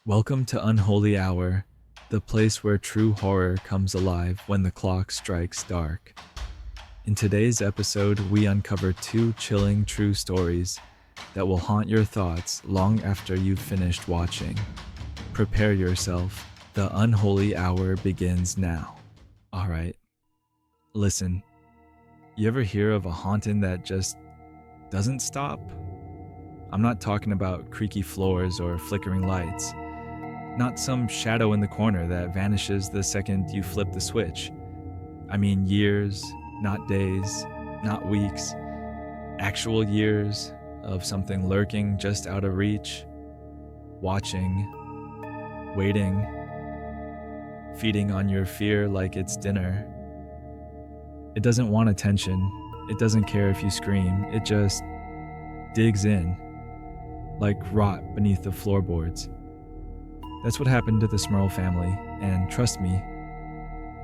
Welcome to Unholy Hour, the place where true horror comes alive when the clock strikes dark. In today's episode, we uncover two chilling true stories that will haunt your thoughts long after you've finished watching. Prepare yourself. The Unholy Hour begins now. Alright, listen. You ever hear of a haunting that just doesn't stop? I'm not talking about creaky floors or flickering lights. Not some shadow in the corner that vanishes the second you flip the switch. I mean years, not days, not weeks. Actual years of something lurking just out of reach. Watching, waiting, feeding on your fear like it's dinner. It doesn't want attention. It doesn't care if you scream. It just digs in, like rot beneath the floorboards. That's what happened to the Smurl family, and trust me,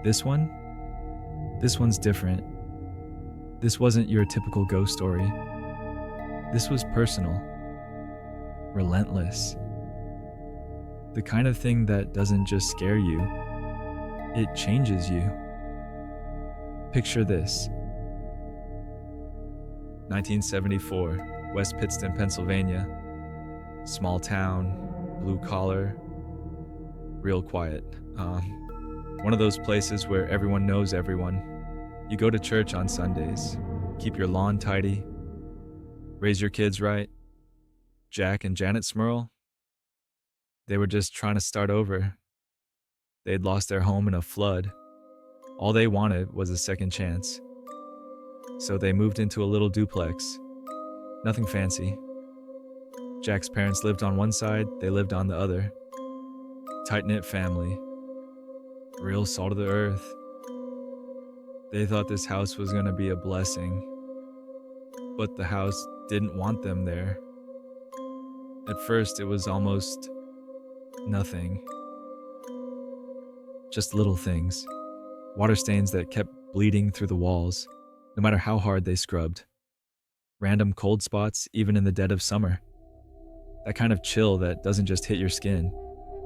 this one's different. This wasn't your typical ghost story. This was personal, relentless. The kind of thing that doesn't just scare you, it changes you. Picture this. 1974, West Pittston, Pennsylvania. Small town, blue collar, real quiet. One of those places where everyone knows everyone. You go to church on Sundays, keep your lawn tidy, raise your kids right. Jack and Janet Smurl, they were just trying to start over. They'd lost their home in a flood. All they wanted was a second chance. So they moved into a little duplex. Nothing fancy. Jack's parents lived on one side, they lived on the other. Tight-knit family. Real salt of the earth. They thought this house was going to be a blessing. But the house didn't want them there. At first, it was almost nothing. Just little things. Water stains that kept bleeding through the walls, no matter how hard they scrubbed. Random cold spots, even in the dead of summer. That kind of chill that doesn't just hit your skin,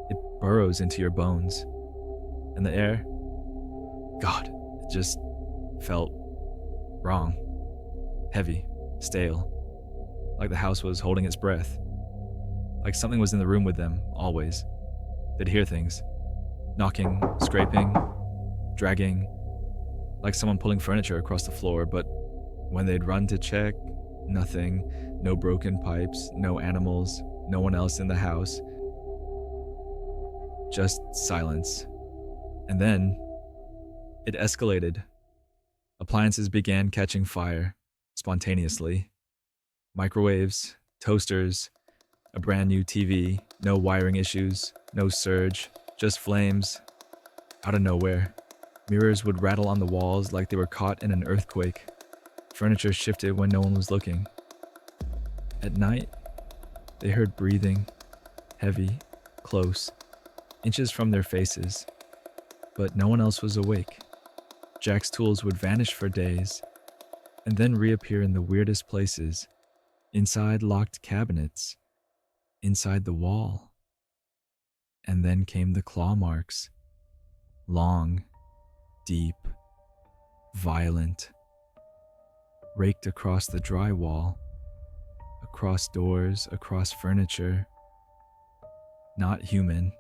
it burrows into your bones. And the air, God, it just felt wrong. Heavy, stale. Like the house was holding its breath. Like something was in the room with them, always. They'd hear things. Knocking, scraping, dragging, like someone pulling furniture across the floor, but when they'd run to check, nothing, no broken pipes, no animals, no one else in the house. Just silence. And then, it escalated. Appliances began catching fire, spontaneously. Microwaves, toasters, a brand new TV, no wiring issues, no surge, just flames, out of nowhere. Mirrors would rattle on the walls like they were caught in an earthquake. Furniture shifted when no one was looking. At night, they heard breathing, heavy, close, inches from their faces. But no one else was awake. Jack's tools would vanish for days, and then reappear in the weirdest places, inside locked cabinets, inside the wall. And then came the claw marks. Long, deep, violent, raked across the drywall, across doors, across furniture. Not human.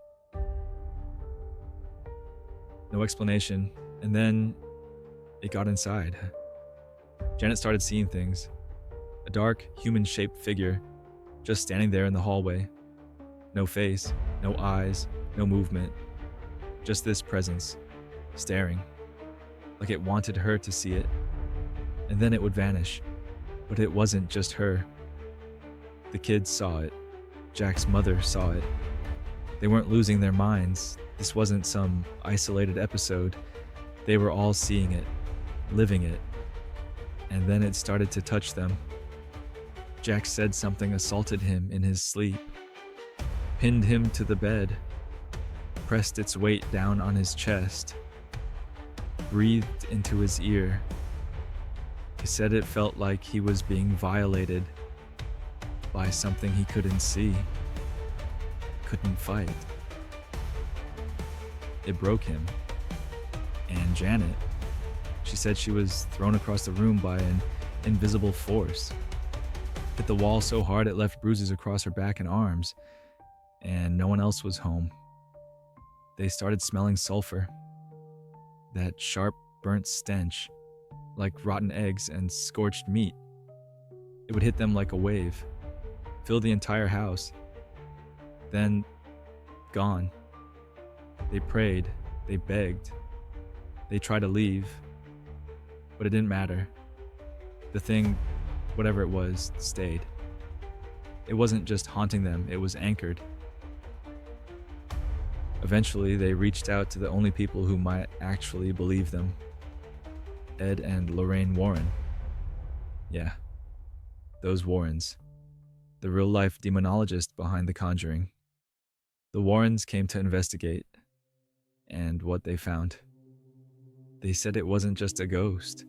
No explanation, and then it got inside. Janet started seeing things. A dark, human-shaped figure, just standing there in the hallway. No face, no eyes, no movement. Just this presence, staring, like it wanted her to see it. And then it would vanish. But it wasn't just her. The kids saw it. Jack's mother saw it. They weren't losing their minds. This wasn't some isolated episode. They were all seeing it, living it. And then it started to touch them. Jack said something assaulted him in his sleep, pinned him to the bed, pressed its weight down on his chest, breathed into his ear. He said it felt like he was being violated by something he couldn't see. couldn't fight. It broke him. And Janet, she said she was thrown across the room by an invisible force. Hit the wall so hard it left bruises across her back and arms, and no one else was home. They started smelling sulfur. That sharp, burnt stench, like rotten eggs and scorched meat. It would hit them like a wave, fill the entire house. Then, gone. They prayed, they begged, they tried to leave, but it didn't matter. The thing, whatever it was, stayed. It wasn't just haunting them, it was anchored. Eventually, they reached out to the only people who might actually believe them. Ed and Lorraine Warren. Yeah, those Warrens. The real-life demonologist behind The Conjuring. The Warrens came to investigate, and what they found. They said it wasn't just a ghost.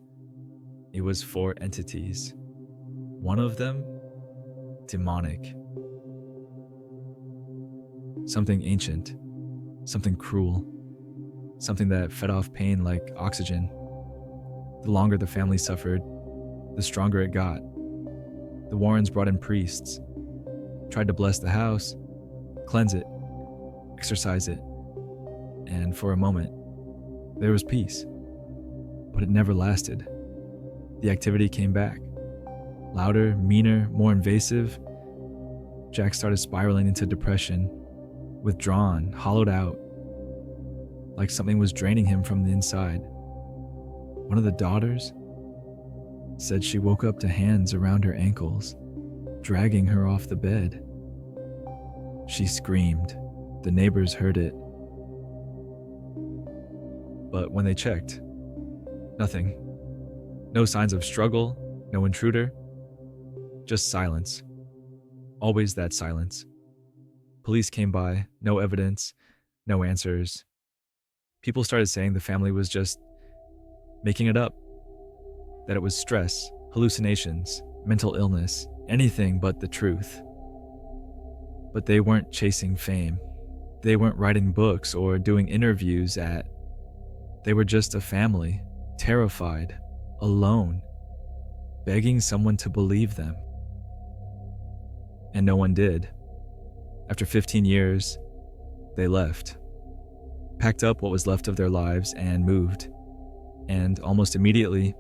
It was 4 entities. One of them, demonic. Something ancient. Something cruel. Something that fed off pain like oxygen. The longer the family suffered, the stronger it got. The Warrens brought in priests, tried to bless the house, cleanse it, exorcise it, and for a moment, there was peace. But it never lasted. The activity came back. Louder, meaner, more invasive. Jack started spiraling into depression, withdrawn, hollowed out, like something was draining him from the inside. One of the daughters said she woke up to hands around her ankles, dragging her off the bed. She screamed. The neighbors heard it. But when they checked, nothing. No signs of struggle, no intruder, just silence. Always that silence. Police came by, no evidence, no answers. People started saying the family was just making it up, that it was stress, hallucinations, mental illness, anything but the truth. But they weren't chasing fame. They weren't writing books or doing interviews They were just a family, terrified, alone, begging someone to believe them. And no one did. After 15 years, they left, packed up what was left of their lives and moved. And almost immediately,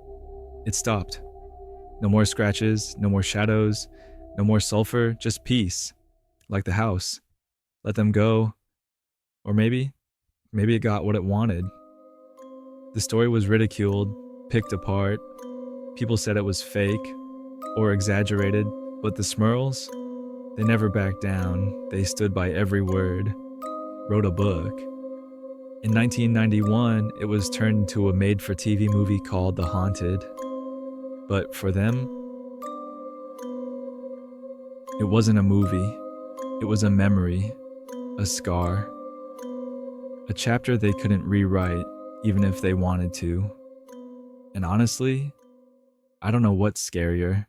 it stopped. No more scratches, no more shadows, no more sulfur, just peace, like the house. Let them go. Or maybe it got what it wanted. The story was ridiculed, picked apart. People said it was fake or exaggerated, but the Smurls, they never backed down. They stood by every word, wrote a book. In 1991, it was turned into a made-for-TV movie called The Haunted. But for them, it wasn't a movie. It was a memory, a scar, a chapter they couldn't rewrite even if they wanted to. And honestly, I don't know what's scarier.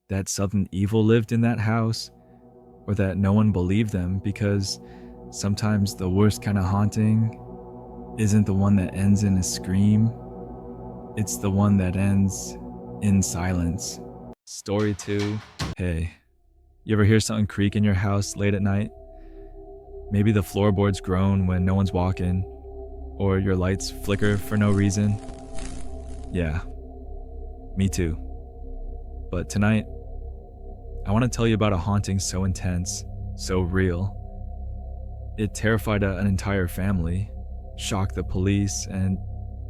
That something evil lived in that house, or that no one believed them, because sometimes the worst kind of haunting isn't the one that ends in a scream. It's the one that ends in silence. Story 2. Hey, you ever hear something creak in your house late at night? Maybe the floorboards groan when no one's walking, or your lights flicker for no reason. Yeah, me too. But tonight, I want to tell you about a haunting so intense, so real. It terrified an entire family, shocked the police, and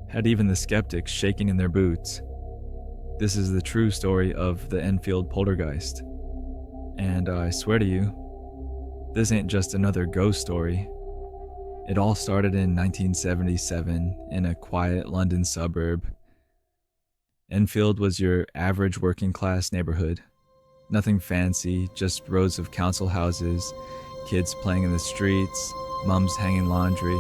had even the skeptics shaking in their boots. This is the true story of the Enfield Poltergeist. And I swear to you, this ain't just another ghost story. It all started in 1977 in a quiet London suburb. Enfield was your average working class neighborhood. Nothing fancy, just rows of council houses, kids playing in the streets, mums hanging laundry.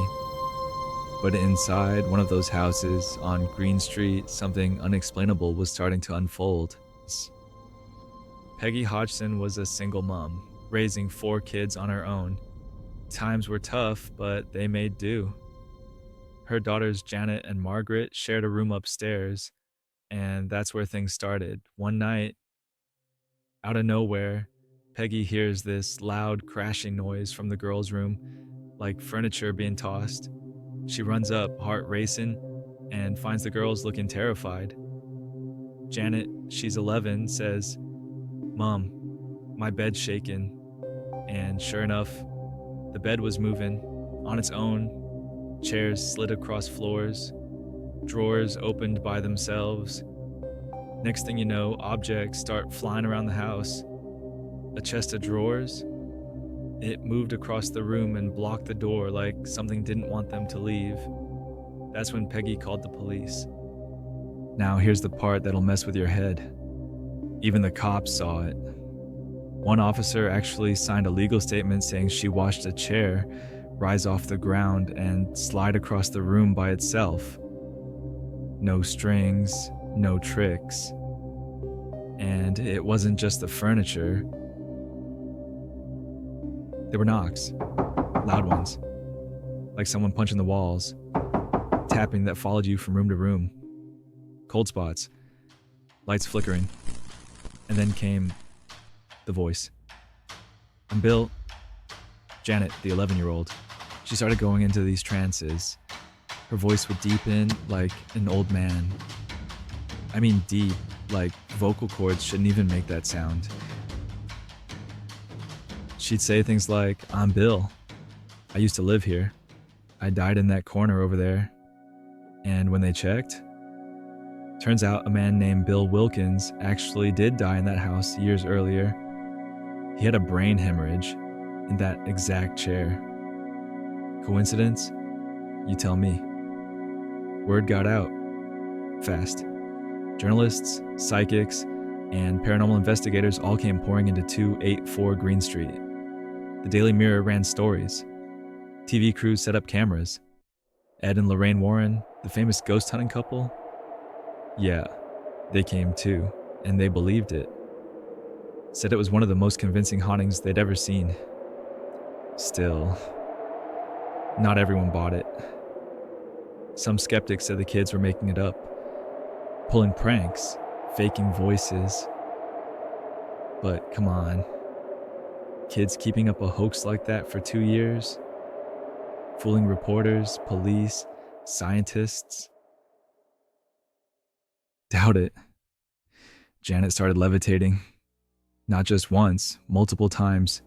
But inside one of those houses on Green Street, something unexplainable was starting to unfold. Peggy Hodgson was a single mom, raising 4 kids on her own. Times were tough, but they made do. Her daughters Janet and Margaret shared a room upstairs, and that's where things started. One night, out of nowhere, Peggy hears this loud crashing noise from the girls' room, like furniture being tossed. She runs up, heart racing, and finds the girls looking terrified. Janet, she's 11, says, "Mom, my bed's shaking." And sure enough, the bed was moving on its own. Chairs slid across floors, drawers opened by themselves. Next thing you know, objects start flying around the house. A chest of drawers, it moved across the room and blocked the door like something didn't want them to leave. That's when Peggy called the police. Now here's the part that'll mess with your head. Even the cops saw it. One officer actually signed a legal statement saying she watched a chair rise off the ground and slide across the room by itself. No strings, no tricks. And it wasn't just the furniture. There were knocks, loud ones, like someone punching the walls, tapping that followed you from room to room, cold spots, lights flickering, and then came the voice. "I'm Bill." Janet, the 11-year-old, she started going into these trances. Her voice would deepen like an old man. I mean deep, like vocal cords shouldn't even make that sound. She'd say things like, "I'm Bill. I used to live here. I died in that corner over there." And when they checked, turns out a man named Bill Wilkins actually did die in that house years earlier. He had a brain hemorrhage in that exact chair. Coincidence? You tell me. Word got out fast. Journalists, psychics, and paranormal investigators all came pouring into 284 Green Street. The Daily Mirror ran stories. TV crews set up cameras. Ed and Lorraine Warren, the famous ghost hunting couple, yeah, they came too, and they believed it. Said it was one of the most convincing hauntings they'd ever seen. Still, not everyone bought it. Some skeptics said the kids were making it up, pulling pranks, faking voices. But come on, kids keeping up a hoax like that for 2 years? Fooling reporters, police, scientists? Doubt it. Janet started levitating. Not just once, multiple times.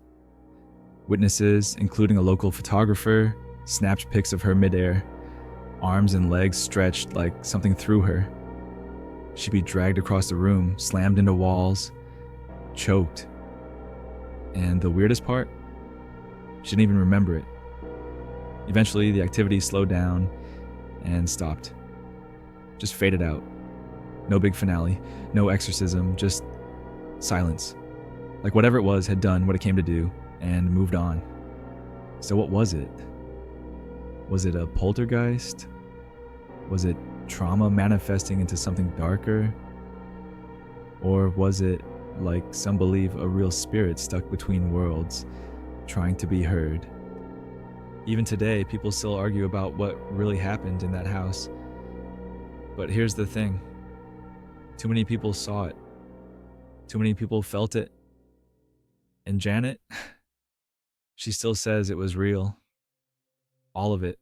Witnesses, including a local photographer, snapped pics of her midair, arms and legs stretched like something threw her. She'd be dragged across the room, slammed into walls, choked. And the weirdest part? She didn't even remember it. Eventually, the activity slowed down and stopped. Just faded out. No big finale, no exorcism, just silence. Like whatever it was had done what it came to do and moved on. So what was it? Was it a poltergeist? Was it trauma manifesting into something darker? Or was it, like some believe, a real spirit stuck between worlds, trying to be heard? Even today, people still argue about what really happened in that house. But here's the thing. Too many people saw it. Too many people felt it. And Janet, she still says it was real. All of it.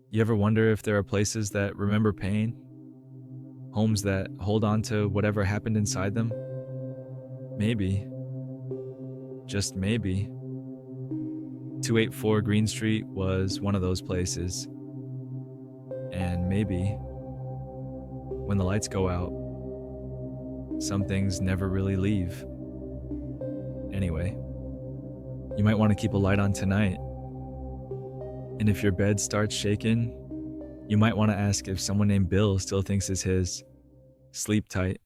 You ever wonder if there are places that remember pain? Homes that hold on to whatever happened inside them? Maybe. Just maybe. 284 Green Street was one of those places. And maybe, when the lights go out, some things never really leave. Anyway, you might want to keep a light on tonight. And if your bed starts shaking, you might want to ask if someone named Bill still thinks it's his. Sleep tight.